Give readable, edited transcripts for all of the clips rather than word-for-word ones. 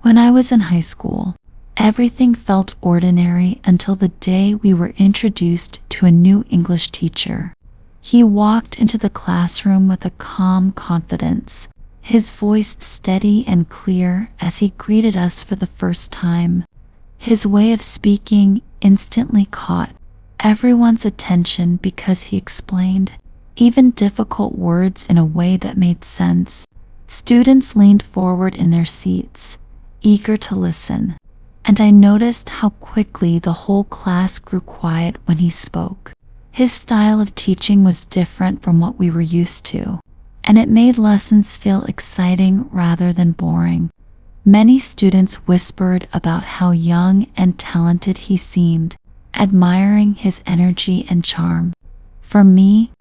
When I was in high school, everything felt ordinary until the day we were introduced to a new English teacher. He walked into the classroom with a calm confidence, his voice steady and clear as he greeted us for the first time. His way of speaking instantly caught everyone's attention because he explained even difficult words in a way that made sense. Students leaned forward in their seats, eager to listen, and I noticed how quickly the whole class grew quiet when he spoke. His style of teaching was different from what we were used to, and it made lessons feel exciting rather than boring. Many students whispered about how young and talented he seemed, admiring his energy and charm. For me,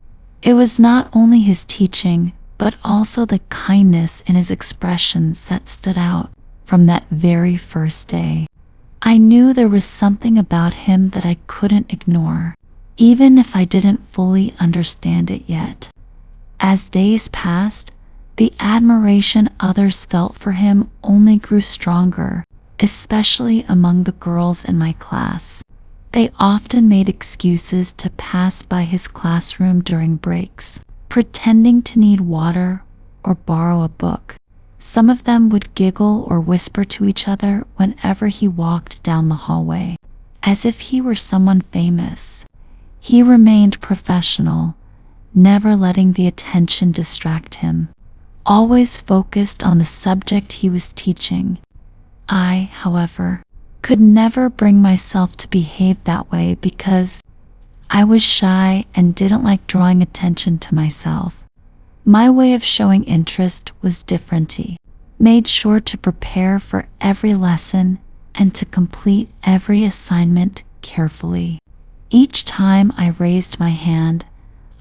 it was not only his teaching, but also the kindness in his expressions that stood out from that very first day. I knew there was something about him that I couldn't ignore, even if I didn't fully understand it yet. As days passed, the admiration others felt for him only grew stronger, especially among the girls in my class. They often made excuses to pass by his classroom during breaks, pretending to need water or borrow a book. Some of them would giggle or whisper to each other whenever he walked down the hallway, as if he were someone famous. He remained professional, never letting the attention distract him, always focused on the subject he was teaching. I, however, could never bring myself to behave that way because I was shy and didn't like drawing attention to myself. My way of showing interest was different. He made sure to prepare for every lesson and to complete every assignment carefully. Each time I raised my hand,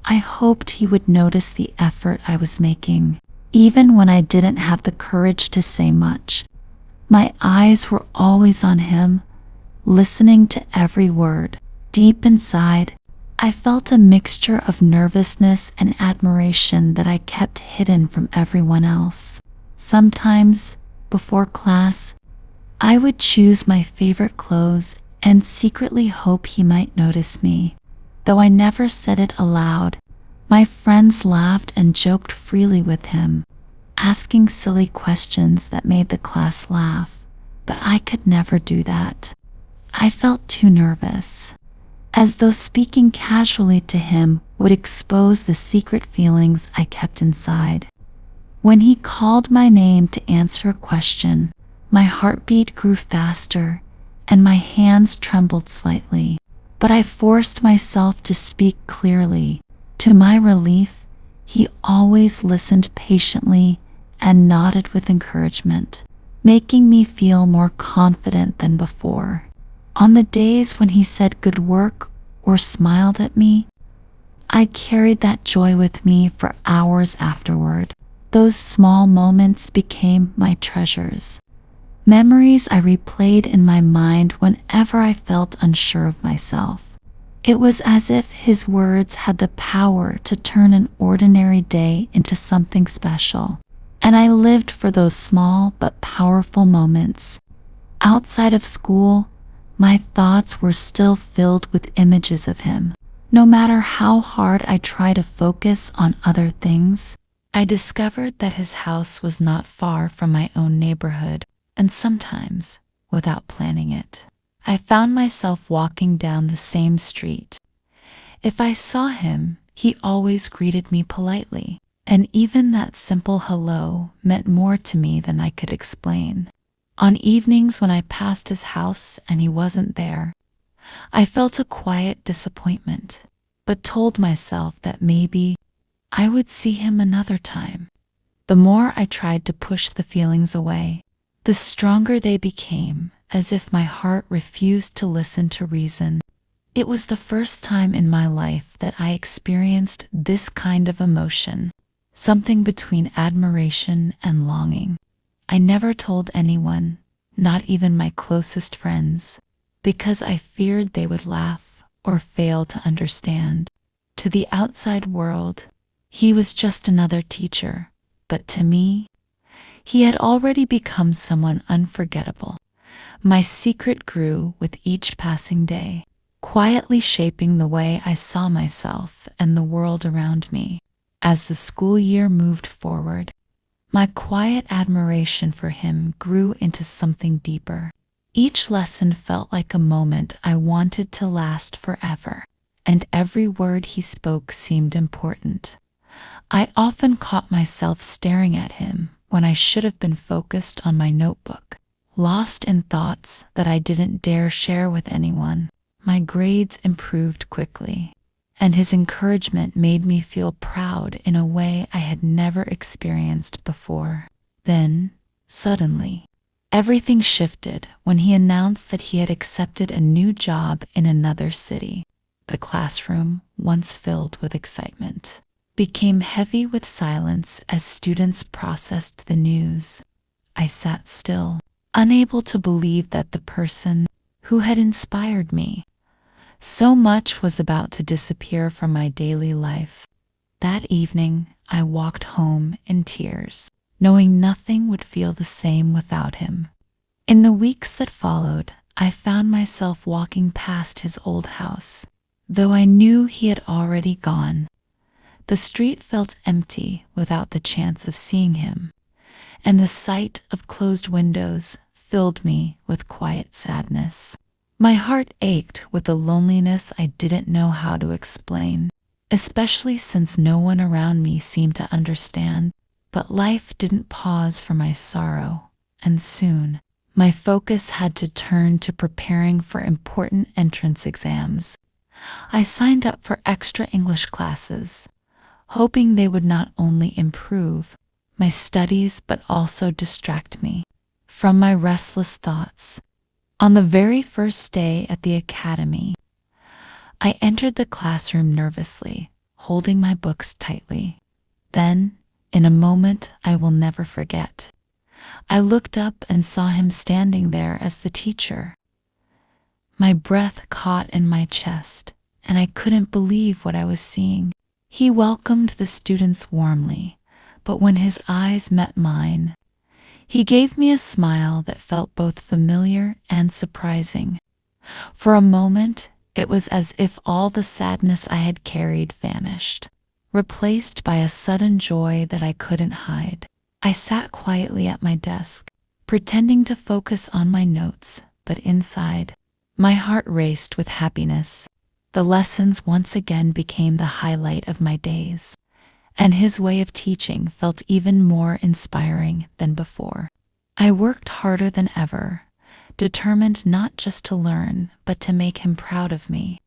I hoped he would notice the effort I was making, even when I didn't have the courage to say much. My eyes were always on him, listening to every word. Deep inside, I felt a mixture of nervousness and admiration that I kept hidden from everyone else. Sometimes, before class, I would choose my favorite clothes and secretly hope he might notice me. Though I never said it aloud, my friends laughed and joked freely with him, asking silly questions that made the class laugh, but I could never do that. I felt too nervous, as though speaking casually to him would expose the secret feelings I kept inside. When he called my name to answer a question, my heartbeat grew faster and my hands trembled slightly, but I forced myself to speak clearly. To my relief, he always listened patiently and nodded with encouragement, making me feel more confident than before. On the days when he said good work or smiled at me, I carried that joy with me for hours afterward. Those small moments became my treasures, memories I replayed in my mind whenever I felt unsure of myself. It was as if his words had the power to turn an ordinary day into something special, and I lived for those small but powerful moments. Outside of school, my thoughts were still filled with images of him. No matter how hard I tried to focus on other things, I discovered that his house was not far from my own neighborhood, and sometimes, without planning it, I found myself walking down the same street. If I saw him, he always greeted me politely, and even that simple hello meant more to me than I could explain. On evenings when I passed his house and he wasn't there, I felt a quiet disappointment, but told myself that maybe I would see him another time. The more I tried to push the feelings away, the stronger they became, as if my heart refused to listen to reason. It was the first time in my life that I experienced this kind of emotion, something between admiration and longing. I never told anyone, not even my closest friends, because I feared they would laugh or fail to understand. To the outside world, he was just another teacher, but to me, He had already become someone unforgettable. My secret grew with each passing day, quietly shaping the way I saw myself and the world around me. As the school year moved forward, my quiet admiration for him grew into something deeper. Each lesson felt like a moment I wanted to last forever, and every word he spoke seemed important. I often caught myself staring at him when I should have been focused on my notebook, lost in thoughts that I didn't dare share with anyone. My grades improved quickly, and his encouragement made me feel proud in a way I had never experienced before. Then, suddenly, everything shifted when he announced that he had accepted a new job in another city. The classroom, once filled with excitement, became heavy with silence as students processed the news. I sat still, unable to believe that the person who had inspired me so much was about to disappear from my daily life. That evening, I walked home in tears, knowing nothing would feel the same without him. In the weeks that followed, I found myself walking past his old house. Though I knew he had already gone, the street felt empty without the chance of seeing him, and the sight of closed windows filled me with quiet sadness. My heart ached with a loneliness I didn't know how to explain, especially since no one around me seemed to understand. But life didn't pause for my sorrow, and soon, my focus had to turn to preparing for important entrance exams. I signed up for extra English classes, hoping they would not only improve my studies but also distract me from my restless thoughts. On the very first day at the academy, I entered the classroom nervously, holding my books tightly. Then, in a moment I will never forget, I looked up and saw him standing there as the teacher. My breath caught in my chest, and I couldn't believe what I was seeing. He welcomed the students warmly, but when his eyes met mine, he gave me a smile that felt both familiar and surprising. For a moment, it was as if all the sadness I had carried vanished, replaced by a sudden joy that I couldn't hide. I sat quietly at my desk, pretending to focus on my notes, but inside, my heart raced with happiness. The lessons once again became the highlight of my days, and his way of teaching felt even more inspiring than before. I worked harder than ever, determined not just to learn, but to make him proud of me.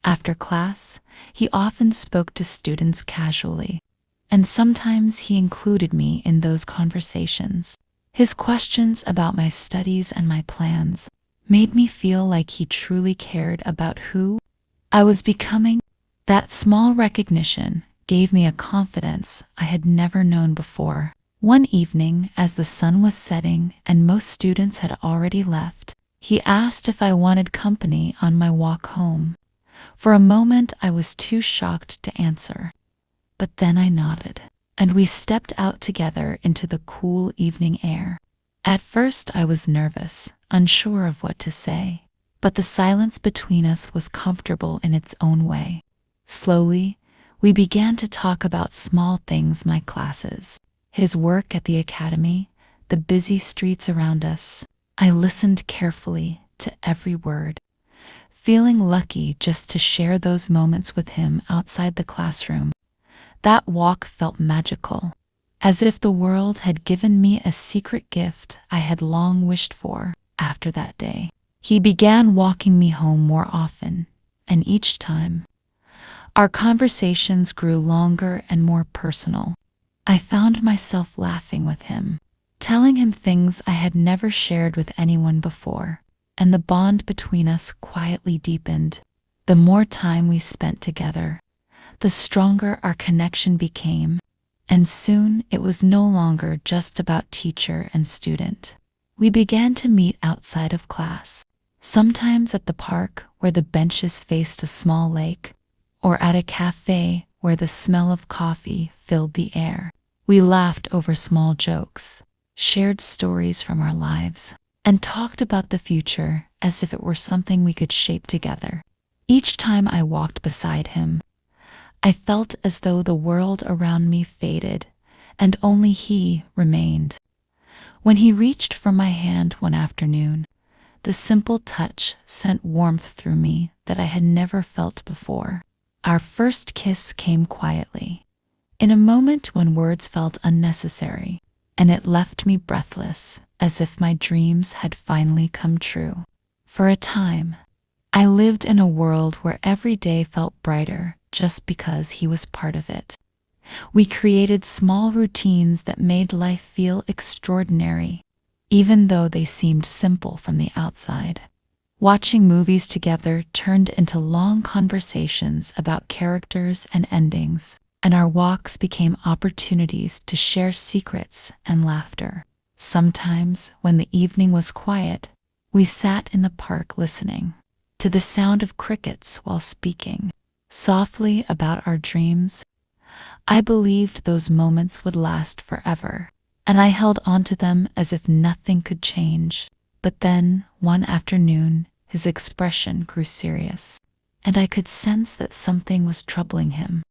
After class, he often spoke to students casually, and sometimes he included me in those conversations. His questions about my studies and my plans made me feel like he truly cared about who I was becoming. That small recognition gave me a confidence I had never known before. One evening, as the sun was setting and most students had already left, he asked if I wanted company on my walk home. For a moment, I was too shocked to answer, but then I nodded, and we stepped out together into the cool evening air. At first, I was nervous, unsure of what to say, but the silence between us was comfortable in its own way. Slowly, we began to talk about small things: my classes, his work at the academy, the busy streets around us. I listened carefully to every word, feeling lucky just to share those moments with him outside the classroom. That walk felt magical, as if the world had given me a secret gift I had long wished for. After that day, he began walking me home more often, and each time, our conversations grew longer and more personal. I found myself laughing with him, telling him things I had never shared with anyone before, and the bond between us quietly deepened. The more time we spent together, the stronger our connection became, and soon it was no longer just about teacher and student. We began to meet outside of class, sometimes at the park where the benches faced a small lake, or at a cafe where the smell of coffee filled the air. We laughed over small jokes, shared stories from our lives, and talked about the future as if it were something we could shape together. Each time I walked beside him, I felt as though the world around me faded and only he remained. When he reached for my hand one afternoon, the simple touch sent warmth through me that I had never felt before. Our first kiss came quietly, in a moment when words felt unnecessary, and it left me breathless, as if my dreams had finally come true. For a time, I lived in a world where every day felt brighter just because he was part of it. We created small routines that made life feel extraordinary, even though they seemed simple from the outside. Watching movies together turned into long conversations about characters and endings, and our walks became opportunities to share secrets and laughter. Sometimes, when the evening was quiet, we sat in the park listening to the sound of crickets while speaking softly about our dreams. I believed those moments would last forever, and I held on to them as if nothing could change. But then, one afternoon, his expression grew serious, and I could sense that something was troubling him.